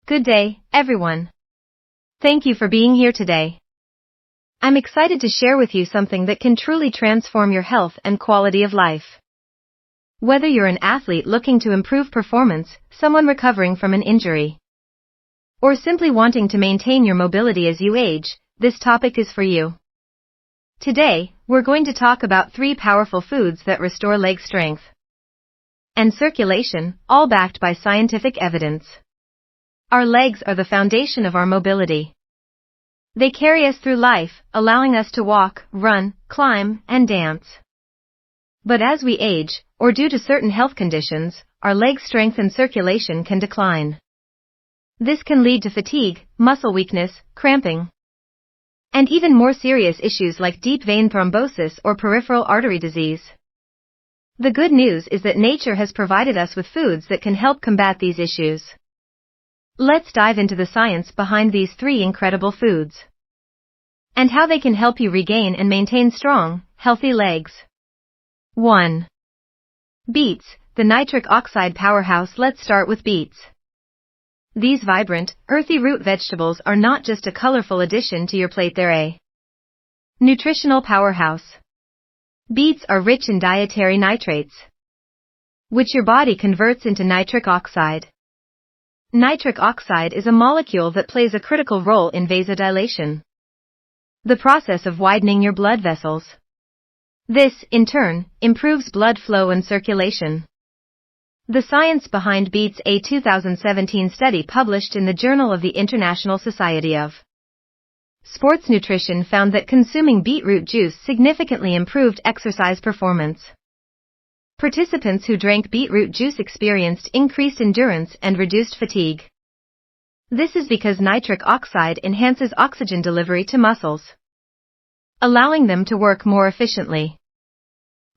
Good day, everyone. Thank you for being here today. I'm excited to share with you something that can truly transform your health and quality of life. Whether you're an athlete looking to improve performance, someone recovering from an injury, or simply wanting to maintain your mobility as you age, this topic is for you. Today, we're going to talk about 3 powerful foods that restore leg strength and circulation, all backed by scientific evidence. Our legs are the foundation of our mobility. They carry us through life, allowing us to walk, run, climb, and dance. But as we age, or due to certain health conditions, our leg strength and circulation can decline. This can lead to fatigue, muscle weakness, cramping, and even more serious issues like deep vein thrombosis or peripheral artery disease. The good news is that nature has provided us with foods that can help combat these issues. Let's dive into the science behind these 3 incredible foods and how they can help you regain and maintain strong, healthy legs. 1. Beets, the nitric oxide powerhouse. Let's start with beets. These vibrant, earthy root vegetables are not just a colorful addition to your plate, they're a nutritional powerhouse. Beets are rich in dietary nitrates, which your body converts into nitric oxide. Nitric oxide is a molecule that plays a critical role in vasodilation, the process of widening your blood vessels. This, in turn, improves blood flow and circulation. The science behind beets. A 2017 study published in the Journal of the International Society of Sports Nutrition found that consuming beetroot juice significantly improved exercise performance. Participants who drank beetroot juice experienced increased endurance and reduced fatigue. This is because nitric oxide enhances oxygen delivery to muscles, allowing them to work more efficiently.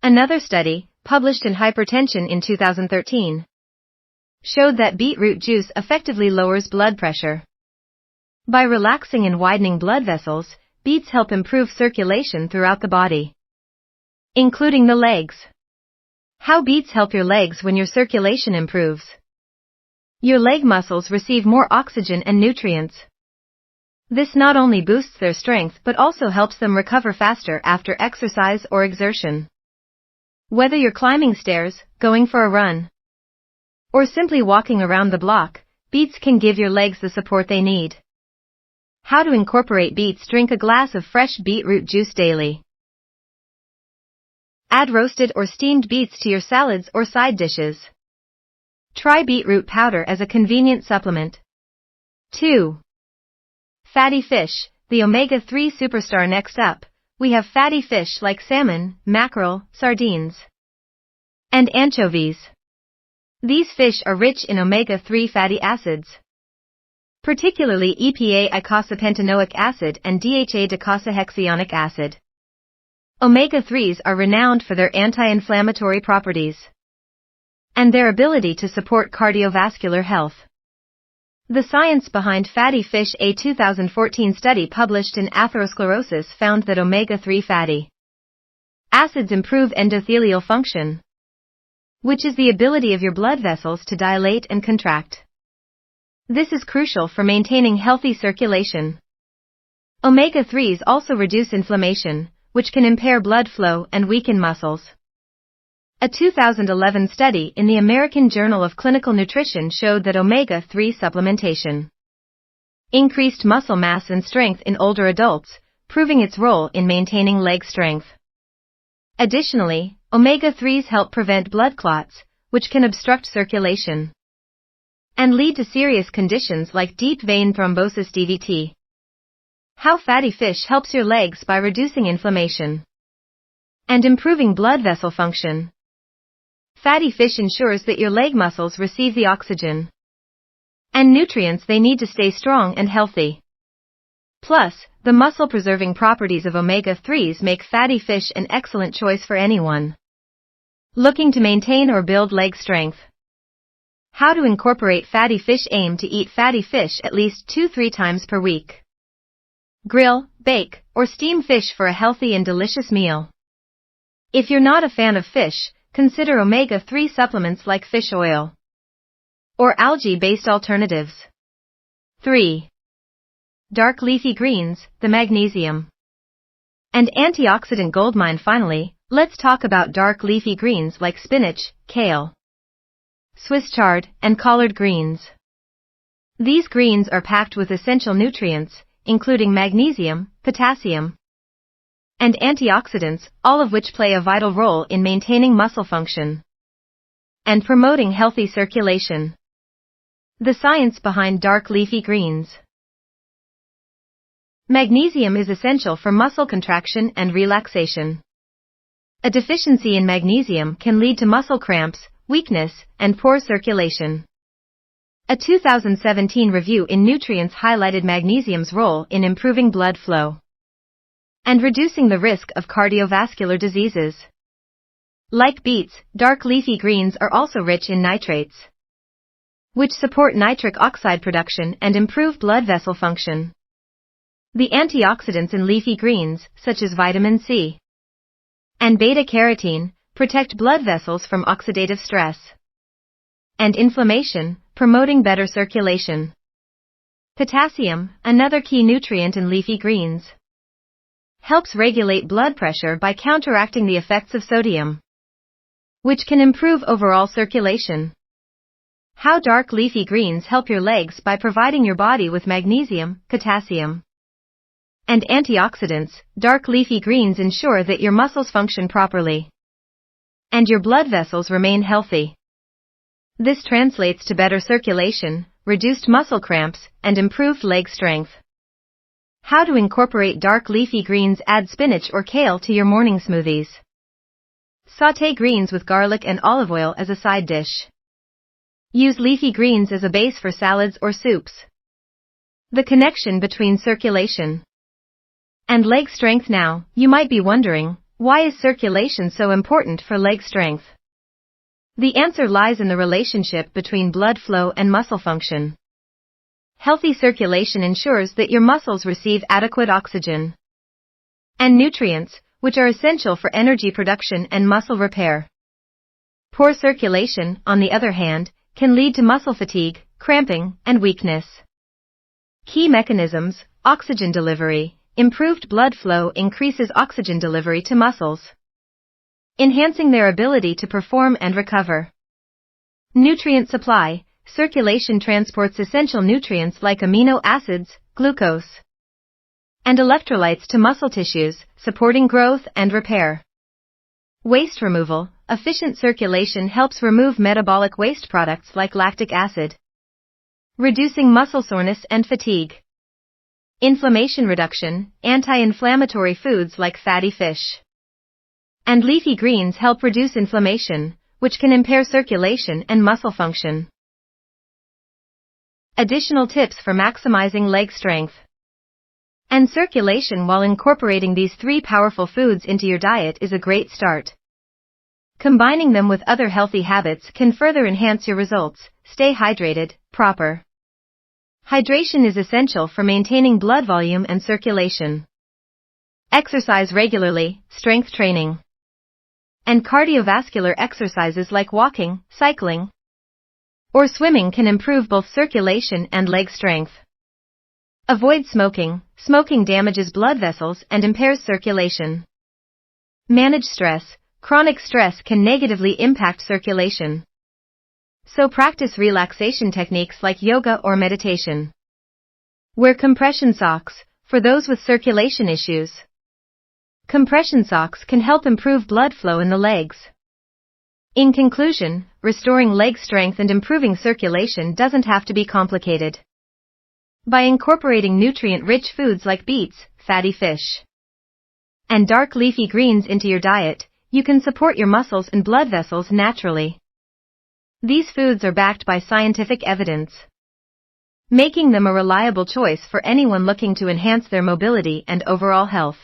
Another study, published in Hypertension in 2013, showed that beetroot juice effectively lowers blood pressure. By relaxing and widening blood vessels, beets help improve circulation throughout the body, including the legs. How beets help your legs when your circulation improves? Your leg muscles receive more oxygen and nutrients. This not only boosts their strength but also helps them recover faster after exercise or exertion. Whether you're climbing stairs, going for a run, or simply walking around the block, beets can give your legs the support they need. How to incorporate beets? Drink a glass of fresh beetroot juice daily. Add roasted or steamed beets to your salads or side dishes. Try beetroot powder as a convenient supplement. 2. Fatty fish, the omega-3 superstar. Next up, we have fatty fish like salmon, mackerel, sardines, and anchovies. These fish are rich in omega-3 fatty acids, particularly EPA eicosapentaenoic acid and DHA docosahexaenoic acid. Omega-3s are renowned for their anti-inflammatory properties and their ability to support cardiovascular health. The science behind fatty fish. A 2014 study published in Atherosclerosis found that omega-3 fatty acids improve endothelial function, which is the ability of your blood vessels to dilate and contract. This is crucial for maintaining healthy circulation. Omega-3s also reduce inflammation, which can impair blood flow and weaken muscles. A 2011 study in the American Journal of Clinical Nutrition showed that omega-3 supplementation increased muscle mass and strength in older adults, proving its role in maintaining leg strength. Additionally, omega-3s help prevent blood clots, which can obstruct circulation and lead to serious conditions like deep vein thrombosis (DVT). How fatty fish helps your legs by reducing inflammation and improving blood vessel function. Fatty fish ensures that your leg muscles receive the oxygen and nutrients they need to stay strong and healthy. Plus, the muscle-preserving properties of omega-3s make fatty fish an excellent choice for anyone looking to maintain or build leg strength. How to incorporate fatty fish? Aim to eat fatty fish at least 2-3 times per week. Grill, bake, or steam fish for a healthy and delicious meal. If you're not a fan of fish, consider omega-3 supplements like fish oil or algae-based alternatives. 3. Dark leafy greens, the magnesium and antioxidant goldmine. Finally, let's talk about dark leafy greens like spinach, kale, Swiss chard, and collard greens. These greens are packed with essential nutrients, including magnesium, potassium, and antioxidants, all of which play a vital role in maintaining muscle function and promoting healthy circulation. The science behind dark leafy greens. Magnesium is essential for muscle contraction and relaxation. A deficiency in magnesium can lead to muscle cramps, weakness, and poor circulation. A 2017 review in Nutrients highlighted magnesium's role in improving blood flow and reducing the risk of cardiovascular diseases. Like beets, dark leafy greens are also rich in nitrates, which support nitric oxide production and improve blood vessel function. The antioxidants in leafy greens, such as vitamin C and beta-carotene, protect blood vessels from oxidative stress and inflammation, promoting better circulation. Potassium, another key nutrient in leafy greens, helps regulate blood pressure by counteracting the effects of sodium, which can improve overall circulation. How dark leafy greens help your legs by providing your body with magnesium, potassium, and antioxidants. Dark leafy greens ensure that your muscles function properly and your blood vessels remain healthy. This translates to better circulation, reduced muscle cramps, and improved leg strength. How to incorporate dark leafy greens? Add spinach or kale to your morning smoothies. Sauté greens with garlic and olive oil as a side dish. Use leafy greens as a base for salads or soups. The connection between circulation and leg strength. Now, you might be wondering, why is circulation so important for leg strength? The answer lies in the relationship between blood flow and muscle function. Healthy circulation ensures that your muscles receive adequate oxygen and nutrients, which are essential for energy production and muscle repair. Poor circulation, on the other hand, can lead to muscle fatigue, cramping, and weakness. Key mechanisms: oxygen delivery. Improved blood flow increases oxygen delivery to muscles, enhancing their ability to perform and recover. Nutrient supply. Circulation transports essential nutrients like amino acids, glucose, and electrolytes to muscle tissues, supporting growth and repair. Waste removal. Efficient circulation helps remove metabolic waste products like lactic acid, reducing muscle soreness and fatigue. Inflammation reduction. Anti-inflammatory foods like fatty fish and leafy greens help reduce inflammation, which can impair circulation and muscle function. Additional tips for maximizing leg strength and circulation while incorporating these 3 powerful foods into your diet is a great start. Combining them with other healthy habits can further enhance your results. Stay hydrated. Proper hydration is essential for maintaining blood volume and circulation. Exercise regularly. Strength training and cardiovascular exercises like walking, cycling, or swimming can improve both circulation and leg strength. Avoid smoking. Smoking damages blood vessels and impairs circulation. Manage stress. Chronic stress can negatively impact circulation, so practice relaxation techniques like yoga or meditation. Wear compression socks for those with circulation issues. Compression socks can help improve blood flow in the legs. In conclusion, restoring leg strength and improving circulation doesn't have to be complicated. By incorporating nutrient-rich foods like beets, fatty fish, and dark leafy greens into your diet, you can support your muscles and blood vessels naturally. These foods are backed by scientific evidence, making them a reliable choice for anyone looking to enhance their mobility and overall health.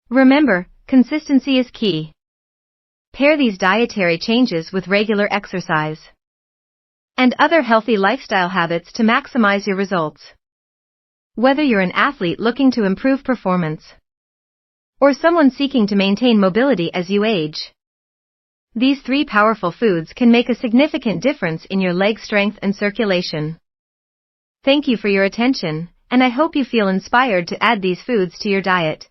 Remember, consistency is key. Pair these dietary changes with regular exercise and other healthy lifestyle habits to maximize your results. Whether you're an athlete looking to improve performance or someone seeking to maintain mobility as you age, these 3 powerful foods can make a significant difference in your leg strength and circulation. Thank you for your attention, and I hope you feel inspired to add these foods to your diet.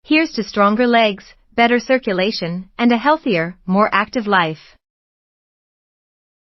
Here's to stronger legs, better circulation, and a healthier, more active life.